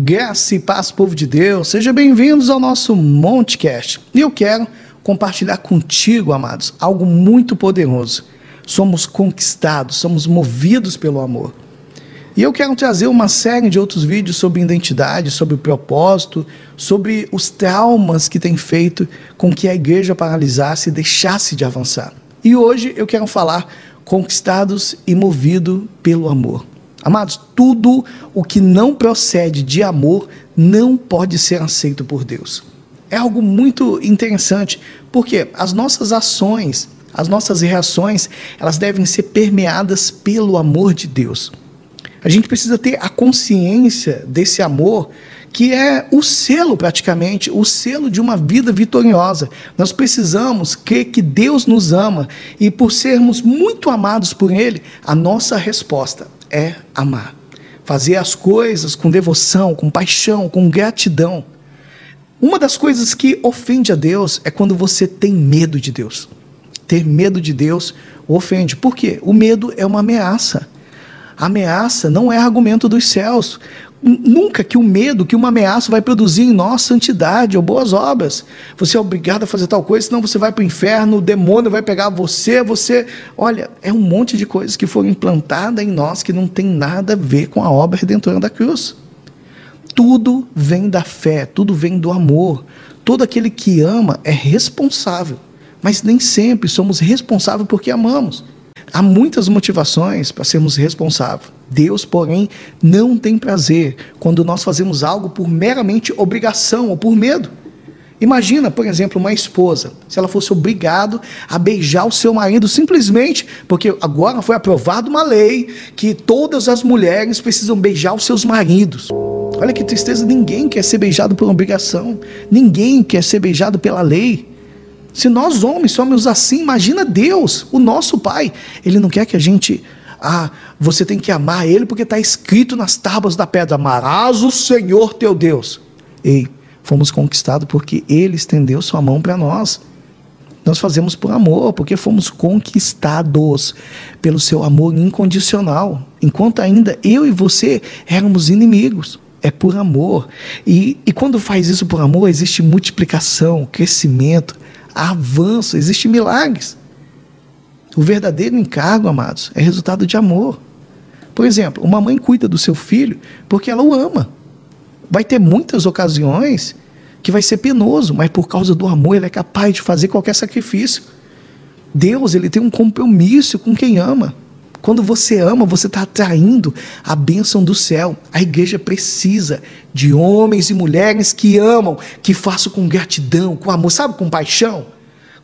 Graça e paz, povo de Deus, sejam bem-vindos ao nosso Montecast. E eu quero compartilhar contigo, amados, algo muito poderoso. Somos conquistados, somos movidos pelo amor. E eu quero trazer uma série de outros vídeos sobre identidade, sobre propósito, sobre os traumas que têm feito com que a igreja paralisasse e deixasse de avançar. E hoje eu quero falar conquistados e movidos pelo amor. Amados, tudo o que não procede de amor não pode ser aceito por Deus. É algo muito interessante, porque as nossas ações, as nossas reações, elas devem ser permeadas pelo amor de Deus. A gente precisa ter a consciência desse amor, que é o selo praticamente, o selo de uma vida vitoriosa. Nós precisamos crer que Deus nos ama e por sermos muito amados por Ele, a nossa resposta é amar. Fazer as coisas com devoção, com paixão, com gratidão. Uma das coisas que ofende a Deus é quando você tem medo de Deus. Ter medo de Deus ofende. Por quê? O medo é uma ameaça. A ameaça não é argumento dos céus. Nunca que o medo, que uma ameaça vai produzir em nós santidade ou boas obras. Você é obrigado a fazer tal coisa, senão você vai para o inferno, o demônio vai pegar você. Olha, é um monte de coisas que foram implantadas em nós que não tem nada a ver com a obra redentora da cruz. Tudo vem da fé, tudo vem do amor. Todo aquele que ama é responsável, mas nem sempre somos responsáveis porque amamos. Há muitas motivações para sermos responsáveis. Deus, porém, não tem prazer quando nós fazemos algo por meramente obrigação ou por medo. Imagina, por exemplo, uma esposa, se ela fosse obrigada a beijar o seu marido simplesmente porque agora foi aprovada uma lei que todas as mulheres precisam beijar os seus maridos. Olha que tristeza, ninguém quer ser beijado por obrigação, ninguém quer ser beijado pela lei. Se nós homens somos assim, imagina Deus, o nosso Pai. Ele não quer que a gente, você tem que amar Ele porque está escrito nas tábuas da pedra, amarás o Senhor teu Deus. Ei, fomos conquistados porque Ele estendeu sua mão para nós. Nós fazemos por amor, porque fomos conquistados pelo seu amor incondicional. Enquanto ainda eu e você éramos inimigos. É por amor. E quando faz isso por amor, existe multiplicação, crescimento, avanço, existem milagres. O verdadeiro encargo, amados, é resultado de amor. Por exemplo, uma mãe cuida do seu filho porque ela o ama. Vai ter muitas ocasiões que vai ser penoso, mas por causa do amor ele é capaz de fazer qualquer sacrifício. Deus, ele tem um compromisso com quem ama. Quando você ama, você está atraindo a bênção do céu. A igreja precisa de homens e mulheres que amam, que façam com gratidão, com amor, sabe, com paixão,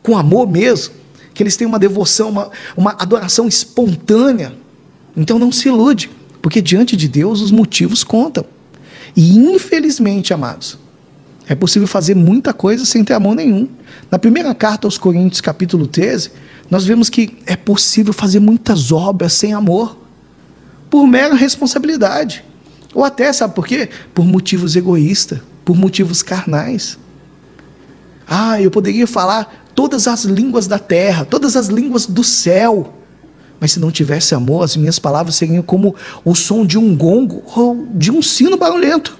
com amor mesmo, que eles tenham uma devoção, uma adoração espontânea. Então não se ilude, porque diante de Deus os motivos contam. E infelizmente, amados, é possível fazer muita coisa sem ter amor nenhum. Na primeira carta aos Coríntios, capítulo 13, nós vemos que é possível fazer muitas obras sem amor, por mera responsabilidade. Ou até, sabe por quê? Por motivos egoístas, por motivos carnais. Eu poderia falar todas as línguas da terra, todas as línguas do céu, mas se não tivesse amor, as minhas palavras seriam como o som de um gongo ou de um sino barulhento.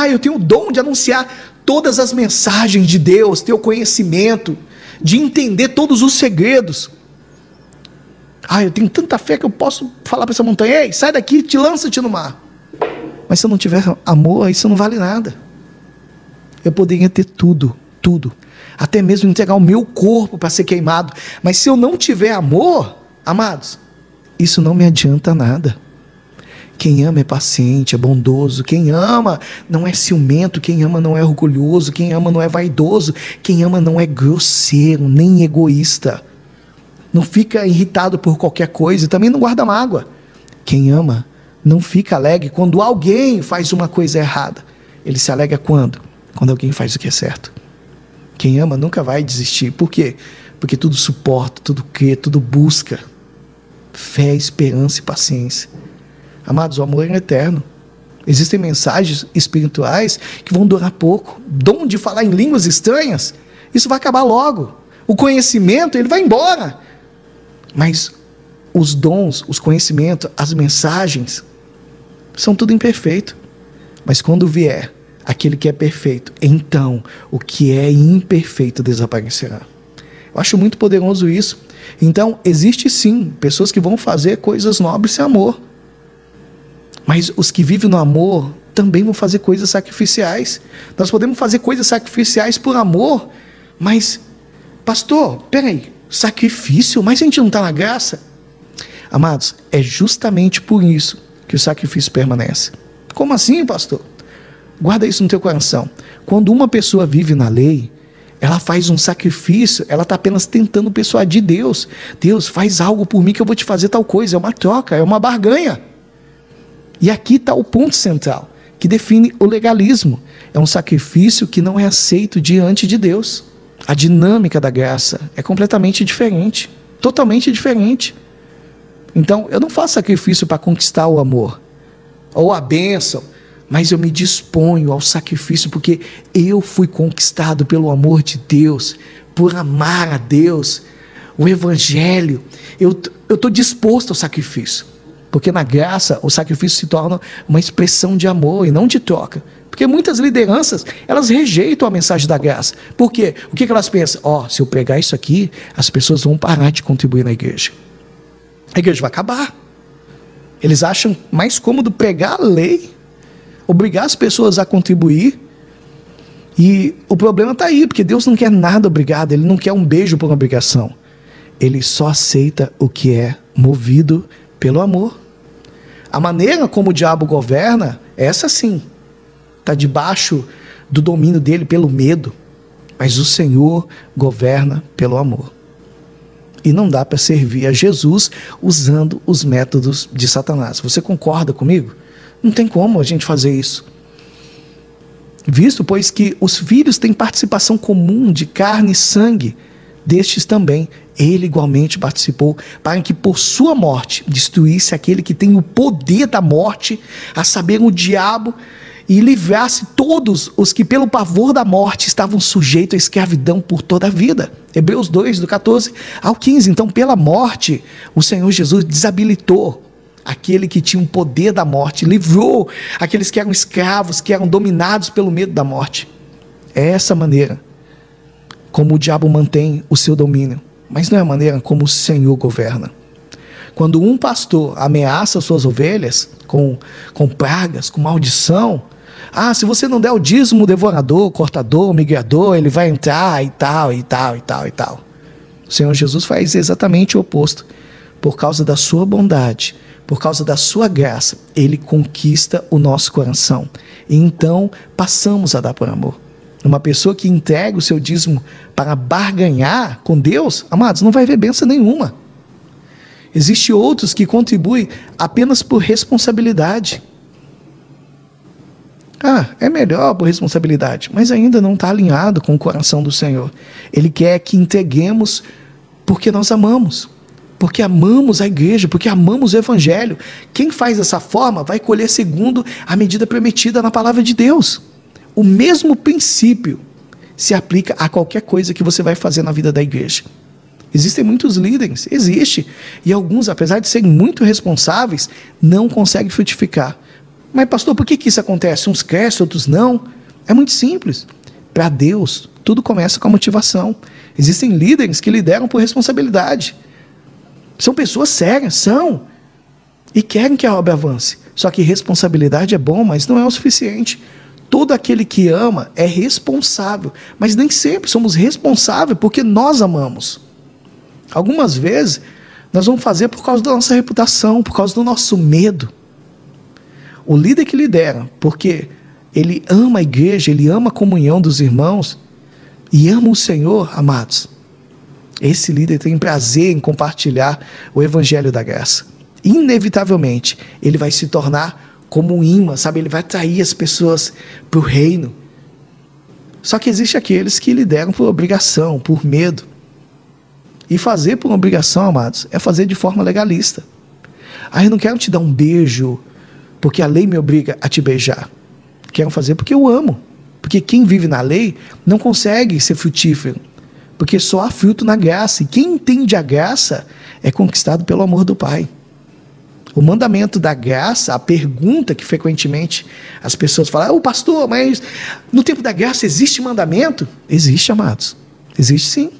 Eu tenho o dom de anunciar todas as mensagens de Deus, ter o conhecimento, de entender todos os segredos. Eu tenho tanta fé que eu posso falar para essa montanha, ei, sai daqui, te lança-te no mar. Mas se eu não tiver amor, isso não vale nada. Eu poderia ter tudo, até mesmo entregar o meu corpo para ser queimado, mas se eu não tiver amor, amados, isso não me adianta nada. Quem ama é paciente, é bondoso. Quem ama não é ciumento. Quem ama não é orgulhoso. Quem ama não é vaidoso. Quem ama não é grosseiro, nem egoísta. Não fica irritado por qualquer coisa e também não guarda mágoa. Quem ama não fica alegre quando alguém faz uma coisa errada. Ele se alegra quando? Quando alguém faz o que é certo. Quem ama nunca vai desistir. Por quê? Porque tudo suporta, tudo crê, tudo busca. Fé, esperança e paciência. Amados, o amor é eterno. Existem mensagens espirituais que vão durar pouco. Dom de falar em línguas estranhas, isso vai acabar logo. O conhecimento, ele vai embora. Mas os dons, os conhecimentos, as mensagens, são tudo imperfeito. Mas quando vier aquele que é perfeito, então o que é imperfeito desaparecerá. Eu acho muito poderoso isso. Então, existe sim pessoas que vão fazer coisas nobres sem amor. Mas os que vivem no amor também vão fazer coisas sacrificiais. Nós podemos fazer coisas sacrificiais por amor, mas, pastor, peraí, sacrifício? Mas a gente não está na graça? Amados, é justamente por isso que o sacrifício permanece. Como assim, pastor? Guarda isso no teu coração. Quando uma pessoa vive na lei, ela faz um sacrifício, ela está apenas tentando persuadir Deus. Deus, faz algo por mim que eu vou te fazer tal coisa. É uma troca, é uma barganha. E aqui está o ponto central, que define o legalismo. É um sacrifício que não é aceito diante de Deus. A dinâmica da graça é completamente diferente, totalmente diferente. Então, eu não faço sacrifício para conquistar o amor, ou a bênção, mas eu me disponho ao sacrifício porque eu fui conquistado pelo amor de Deus, por amar a Deus, o Evangelho. Eu estou disposto ao sacrifício, porque na graça o sacrifício se torna uma expressão de amor e não de troca. Porque muitas lideranças, elas rejeitam a mensagem da graça. Por quê? O que elas pensam? Se eu pregar isso aqui, as pessoas vão parar de contribuir na igreja. A igreja vai acabar. Eles acham mais cômodo pregar a lei, obrigar as pessoas a contribuir. E o problema está aí, porque Deus não quer nada obrigado, Ele não quer um beijo por obrigação. Ele só aceita o que é movido pelo amor. A maneira como o diabo governa, essa sim, está debaixo do domínio dele pelo medo. Mas o Senhor governa pelo amor. E não dá para servir a Jesus usando os métodos de Satanás. Você concorda comigo? Não tem como a gente fazer isso. Visto, pois, que os filhos têm participação comum de carne e sangue, destes também ele igualmente participou, para que por sua morte destruísse aquele que tem o poder da morte, a saber, o diabo, e livrasse todos os que pelo pavor da morte estavam sujeitos à escravidão por toda a vida. Hebreus 2, do 14 ao 15. Então, pela morte, o Senhor Jesus desabilitou aquele que tinha o poder da morte, livrou aqueles que eram escravos, que eram dominados pelo medo da morte. É essa maneira como o diabo mantém o seu domínio, mas não é a maneira como o Senhor governa. Quando um pastor ameaça suas ovelhas com pragas, com maldição, se você não der o dízimo, o devorador, o cortador, o migrador, ele vai entrar e tal, e tal, e tal, e tal. O Senhor Jesus faz exatamente o oposto. Por causa da sua bondade, por causa da sua graça, Ele conquista o nosso coração. E então passamos a dar por amor. Uma pessoa que entrega o seu dízimo para barganhar com Deus, amados, não vai ver bênção nenhuma. Existem outros que contribuem apenas por responsabilidade. É melhor por responsabilidade, mas ainda não está alinhado com o coração do Senhor. Ele quer que entreguemos porque nós amamos, porque amamos a igreja, porque amamos o Evangelho. Quem faz dessa forma vai colher segundo a medida prometida na palavra de Deus. O mesmo princípio se aplica a qualquer coisa que você vai fazer na vida da igreja. Existem muitos líderes, existe, e alguns, apesar de serem muito responsáveis, não conseguem frutificar. Mas pastor, por que isso acontece? Uns crescem, outros não. É muito simples. Para Deus, tudo começa com a motivação. Existem líderes que lideram por responsabilidade. São pessoas sérias, e querem que a obra avance. Só que responsabilidade é bom, mas não é o suficiente. Todo aquele que ama é responsável, mas nem sempre somos responsáveis porque nós amamos. Algumas vezes, nós vamos fazer por causa da nossa reputação, por causa do nosso medo. O líder que lidera, porque ele ama a igreja, ele ama a comunhão dos irmãos e ama o Senhor, amados. Esse líder tem prazer em compartilhar o Evangelho da graça. Inevitavelmente, ele vai se tornar como um imã, sabe? Ele vai atrair as pessoas para o reino. Só que existe aqueles que lideram por obrigação, por medo. E fazer por obrigação, amados, é fazer de forma legalista. Eu não quero te dar um beijo porque a lei me obriga a te beijar. Quero fazer porque eu amo. Porque quem vive na lei não consegue ser frutífero. Porque só há fruto na graça. E quem entende a graça é conquistado pelo amor do Pai. O mandamento da graça, a pergunta que frequentemente as pessoas falam: pastor, mas no tempo da graça existe mandamento? Existe, amados. Existe sim.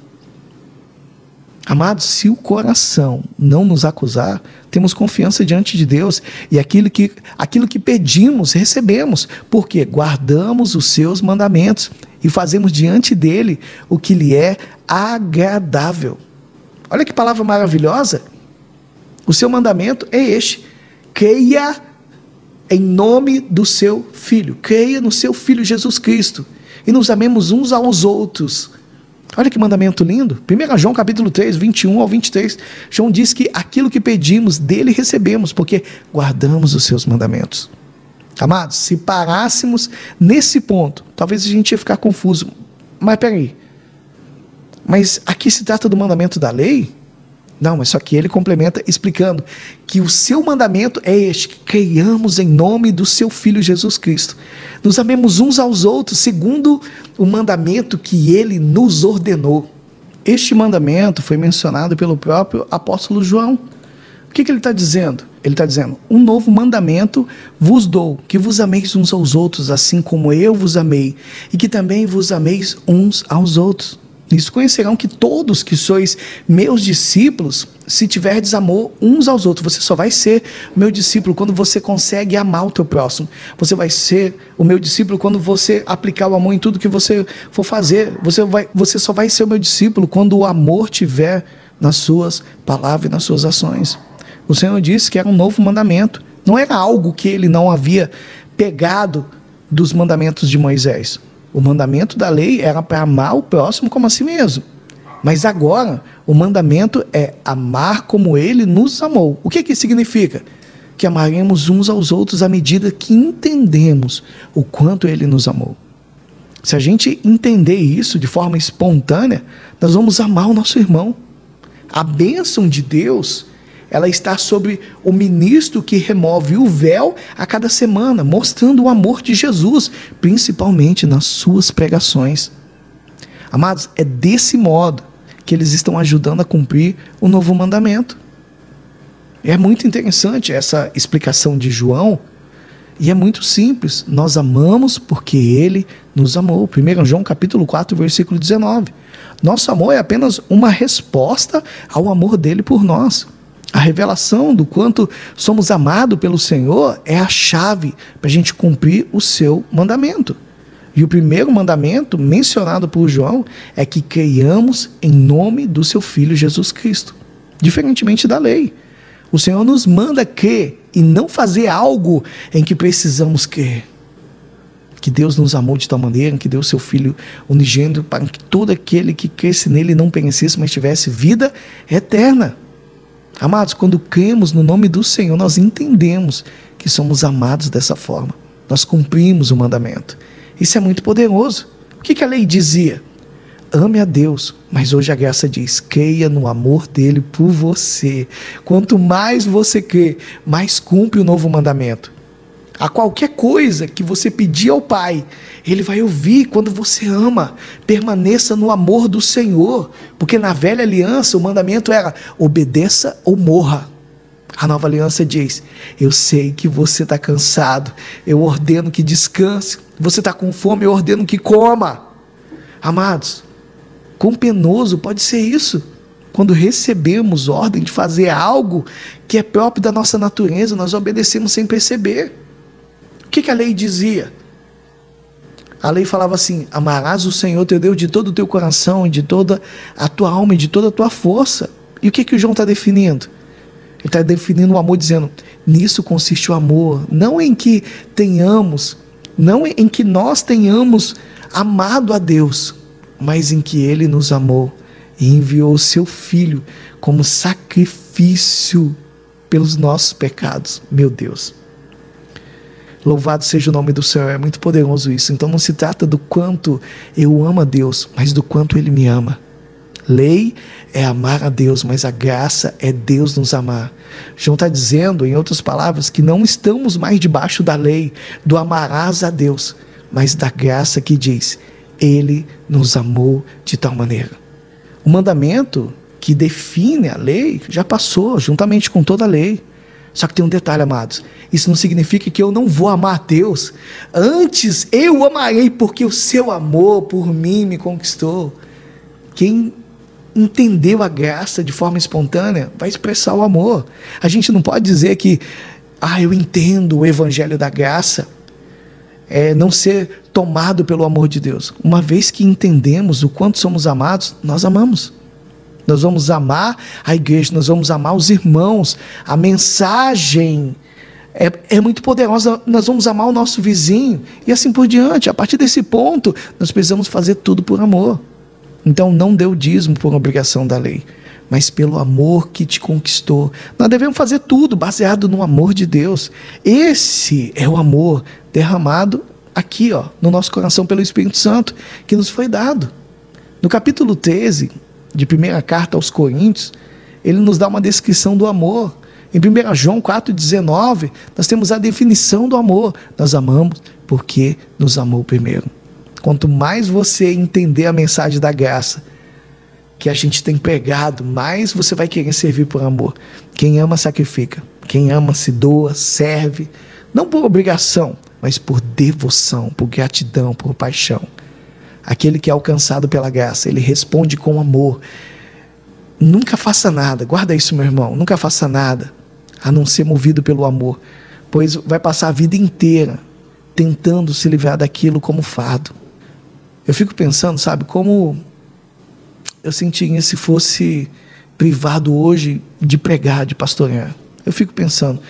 Amados, se o coração não nos acusar, temos confiança diante de Deus, e aquilo que pedimos, recebemos, porque guardamos os seus mandamentos e fazemos diante dele o que lhe é agradável. Olha que palavra maravilhosa. O seu mandamento é este: creia em nome do seu Filho, creia no seu Filho Jesus Cristo, e nos amemos uns aos outros. Olha que mandamento lindo. 1 João capítulo 3, 21 ao 23. João diz que aquilo que pedimos dele recebemos, porque guardamos os seus mandamentos. Amados, se parássemos nesse ponto, talvez a gente ia ficar confuso. Mas peraí, mas aqui se trata do mandamento da lei? Não, mas só que ele complementa explicando que o seu mandamento é este: que creiamos em nome do seu Filho Jesus Cristo. Nos amemos uns aos outros, segundo o mandamento que ele nos ordenou. Este mandamento foi mencionado pelo próprio apóstolo João. O que ele está dizendo? Ele está dizendo: um novo mandamento vos dou, que vos ameis uns aos outros, assim como eu vos amei, e que também vos ameis uns aos outros. Nisso conhecerão que todos que sois meus discípulos, se tiverdes amor uns aos outros. Você só vai ser meu discípulo quando você consegue amar o teu próximo. Você vai ser o meu discípulo quando você aplicar o amor em tudo que você for fazer. Você só vai ser o meu discípulo quando o amor tiver nas suas palavras e nas suas ações. O Senhor disse que era um novo mandamento. Não era algo que ele não havia pegado dos mandamentos de Moisés. O mandamento da lei era para amar o próximo como a si mesmo. Mas agora, o mandamento é amar como ele nos amou. O que isso significa? Que amaremos uns aos outros à medida que entendemos o quanto ele nos amou. Se a gente entender isso de forma espontânea, nós vamos amar o nosso irmão. A bênção de Deus, ela está sobre o ministro que remove o véu a cada semana, mostrando o amor de Jesus, principalmente nas suas pregações. Amados, é desse modo que eles estão ajudando a cumprir o novo mandamento. É muito interessante essa explicação de João, e é muito simples. Nós amamos porque ele nos amou. 1 João capítulo 4, versículo 19. Nosso amor é apenas uma resposta ao amor dele por nós. A revelação do quanto somos amados pelo Senhor é a chave para a gente cumprir o seu mandamento. E o primeiro mandamento mencionado por João é que creiamos em nome do seu Filho Jesus Cristo. Diferentemente da lei, o Senhor nos manda crer e não fazer algo em que precisamos crer. Que Deus nos amou de tal maneira que deu seu Filho unigênito para que todo aquele que cresce nele não perecesse, mas tivesse vida eterna. Amados, quando cremos no nome do Senhor, nós entendemos que somos amados dessa forma. Nós cumprimos o mandamento. Isso é muito poderoso. O que a lei dizia? Ame a Deus, mas hoje a graça diz: creia no amor dele por você. Quanto mais você crê, mais cumpre o novo mandamento. A qualquer coisa que você pedir ao Pai, Ele vai ouvir quando você ama. Permaneça no amor do Senhor, porque na velha aliança o mandamento era: obedeça ou morra. A nova aliança diz: eu sei que você está cansado, eu ordeno que descanse. Você está com fome, eu ordeno que coma. Amados, quão penoso pode ser isso? Quando recebemos ordem de fazer algo que é próprio da nossa natureza, nós obedecemos sem perceber. O que a lei dizia? A lei falava assim: amarás o Senhor teu Deus de todo o teu coração, de toda a tua alma e de toda a tua força. E o que o João está definindo? Ele está definindo o amor, dizendo: nisso consiste o amor, não em que nós tenhamos amado a Deus, mas em que Ele nos amou e enviou o seu Filho como sacrifício pelos nossos pecados. Meu Deus, louvado seja o nome do Senhor. É muito poderoso isso. Então não se trata do quanto eu amo a Deus, mas do quanto Ele me ama. Lei é amar a Deus, mas a graça é Deus nos amar. João está dizendo, em outras palavras, que não estamos mais debaixo da lei, do amarás a Deus, mas da graça que diz: Ele nos amou de tal maneira. O mandamento que define a lei já passou, juntamente com toda a lei. Só que tem um detalhe, amados. Isso não significa que eu não vou amar a Deus. Antes eu o amarei porque o seu amor por mim me conquistou. Quem entendeu a graça de forma espontânea vai expressar o amor. A gente não pode dizer que eu entendo o evangelho da graça, não ser tomado pelo amor de Deus. Uma vez que entendemos o quanto somos amados, nós amamos. Nós vamos amar a igreja, nós vamos amar os irmãos. A mensagem é muito poderosa. Nós vamos amar o nosso vizinho e assim por diante. A partir desse ponto, nós precisamos fazer tudo por amor. Então não dê o dízimo por obrigação da lei, mas pelo amor que te conquistou. Nós devemos fazer tudo baseado no amor de Deus. Esse é o amor derramado aqui, no nosso coração pelo Espírito Santo, que nos foi dado. No capítulo 13, de primeira carta aos Coríntios, ele nos dá uma descrição do amor. Em 1 João 4,19, nós temos a definição do amor. Nós amamos porque nos amou primeiro. Quanto mais você entender a mensagem da graça que a gente tem pregado, mais você vai querer servir por amor. Quem ama sacrifica, quem ama se doa, serve, não por obrigação, mas por devoção, por gratidão, por paixão. Aquele que é alcançado pela graça, ele responde com amor. Nunca faça nada, guarda isso, meu irmão, nunca faça nada a não ser movido pelo amor, pois vai passar a vida inteira tentando se livrar daquilo como fardo. Eu fico pensando, sabe, como eu sentiria se fosse privado hoje de pregar, de pastorear. Eu fico pensando,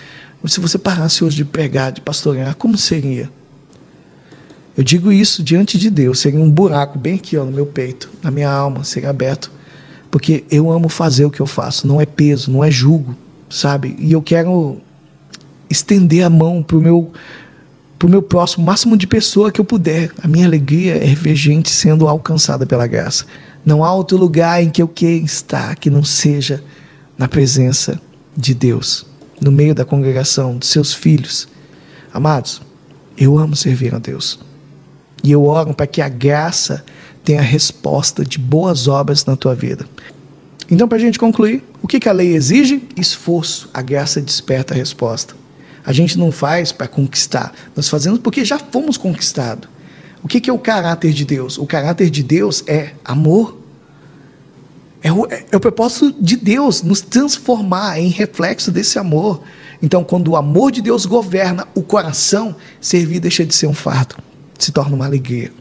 se você parasse hoje de pregar, de pastorear, como seria? Eu digo isso diante de Deus, seria um buraco bem aqui no meu peito, na minha alma, seria aberto, porque eu amo fazer o que eu faço, não é peso, não é jugo, sabe? E eu quero estender a mão para o meu próximo, o máximo de pessoa que eu puder. A minha alegria é ver gente sendo alcançada pela graça. Não há outro lugar em que eu queira estar que não seja na presença de Deus, no meio da congregação, dos seus filhos. Amados, eu amo servir a Deus. E eu oro para que a graça tenha resposta de boas obras na tua vida. Então, para a gente concluir, o que a lei exige? Esforço. A graça desperta a resposta. A gente não faz para conquistar, nós fazemos porque já fomos conquistados. O que é o caráter de Deus? O caráter de Deus é amor. É o propósito de Deus nos transformar em reflexo desse amor. Então, quando o amor de Deus governa o coração, servir deixa de ser um fardo, se torna uma alegria.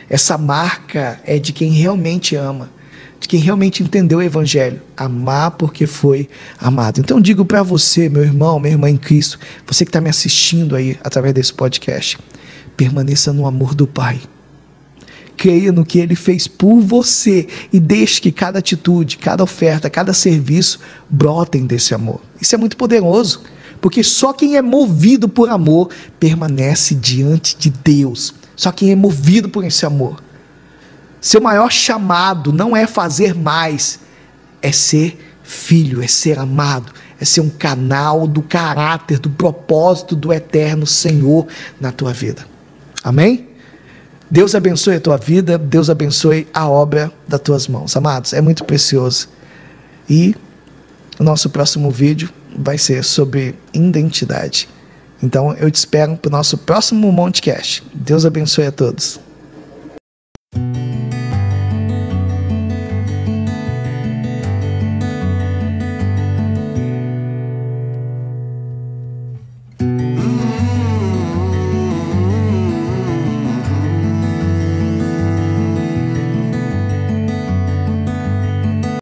Essa marca é de quem realmente ama, de quem realmente entendeu o evangelho, amar porque foi amado. Então digo para você, meu irmão, minha irmã em Cristo, você que está me assistindo aí através desse podcast, permaneça no amor do Pai, creia no que Ele fez por você e deixe que cada atitude, cada oferta, cada serviço brotem desse amor. Isso é muito poderoso, porque só quem é movido por amor permanece diante de Deus, só quem é movido por esse amor. Seu maior chamado não é fazer mais, é ser filho, é ser amado, é ser um canal do caráter, do propósito do eterno Senhor na tua vida. Amém? Deus abençoe a tua vida, Deus abençoe a obra das tuas mãos. Amados, é muito precioso. E o nosso próximo vídeo vai ser sobre identidade. Então eu te espero para o nosso próximo Montecast. Deus abençoe a todos.